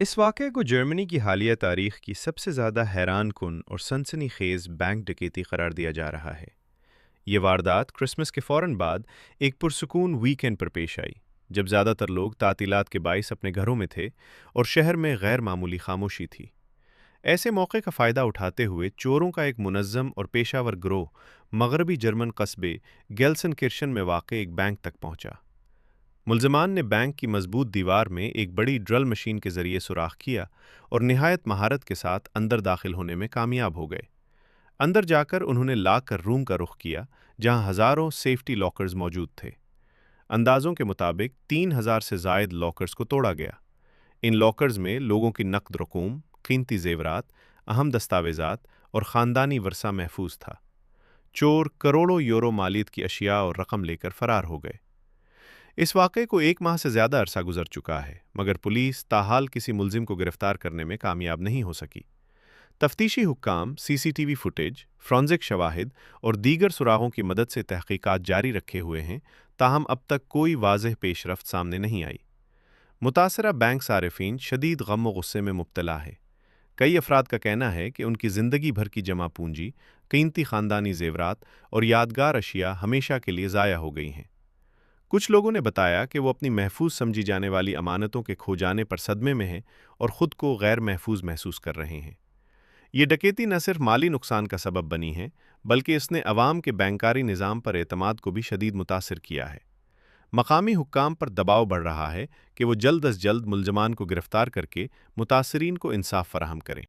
اس واقعے کو جرمنی کی حالیہ تاریخ کی سب سے زیادہ حیران کن اور سنسنی خیز بینک ڈکیتی قرار دیا جا رہا ہے۔ یہ واردات کرسمس کے فوراً بعد ایک پرسکون ویک اینڈ پر پیش آئی، جب زیادہ تر لوگ تعطیلات کے باعث اپنے گھروں میں تھے اور شہر میں غیر معمولی خاموشی تھی۔ ایسے موقع کا فائدہ اٹھاتے ہوئے چوروں کا ایک منظم اور پیشہ ور گروہ مغربی جرمن قصبے گیلسن کرشن میں واقع ایک بینک تک پہنچا۔ ملزمان نے بینک کی مضبوط دیوار میں ایک بڑی ڈرل مشین کے ذریعے سوراخ کیا اور نہایت مہارت کے ساتھ اندر داخل ہونے میں کامیاب ہو گئے۔ اندر جا کر انہوں نے لاک کر روم کا رخ کیا، جہاں ہزاروں سیفٹی لاکرز موجود تھے۔ اندازوں کے مطابق 3,000 سے زائد لاکرز کو توڑا گیا۔ ان لاکرز میں لوگوں کی نقد رقوم، قیمتی زیورات، اہم دستاویزات اور خاندانی ورثہ محفوظ تھا۔ چور کروڑوں یورو مالیت کی اشیاء اور رقم لے کر فرار ہو گئے۔ اس واقعے کو 1 ماہ سے زیادہ عرصہ گزر چکا ہے، مگر پولیس تاحال کسی ملزم کو گرفتار کرنے میں کامیاب نہیں ہو سکی۔ تفتیشی حکام C C T V footage, forensic شواہد اور دیگر سراغوں کی مدد سے تحقیقات جاری رکھے ہوئے ہیں، تاہم اب تک کوئی واضح پیش رفت سامنے نہیں آئی۔ متاثرہ بینک صارفین شدید غم و غصے میں مبتلا ہے۔ کئی افراد کا کہنا ہے کہ ان کی زندگی بھر کی جمع پونجی، قیمتی خاندانی زیورات اور یادگار اشیاء ہمیشہ کے لیے ضائع ہو گئی ہیں۔ کچھ لوگوں نے بتایا کہ وہ اپنی محفوظ سمجھی جانے والی امانتوں کے کھو جانے پر صدمے میں ہیں اور خود کو غیر محفوظ محسوس کر رہے ہیں۔ یہ ڈکیتی نہ صرف مالی نقصان کا سبب بنی ہے، بلکہ اس نے عوام کے بینکاری نظام پر اعتماد کو بھی شدید متاثر کیا ہے۔ مقامی حکام پر دباؤ بڑھ رہا ہے کہ وہ جلد از جلد ملزمان کو گرفتار کر کے متاثرین کو انصاف فراہم کریں۔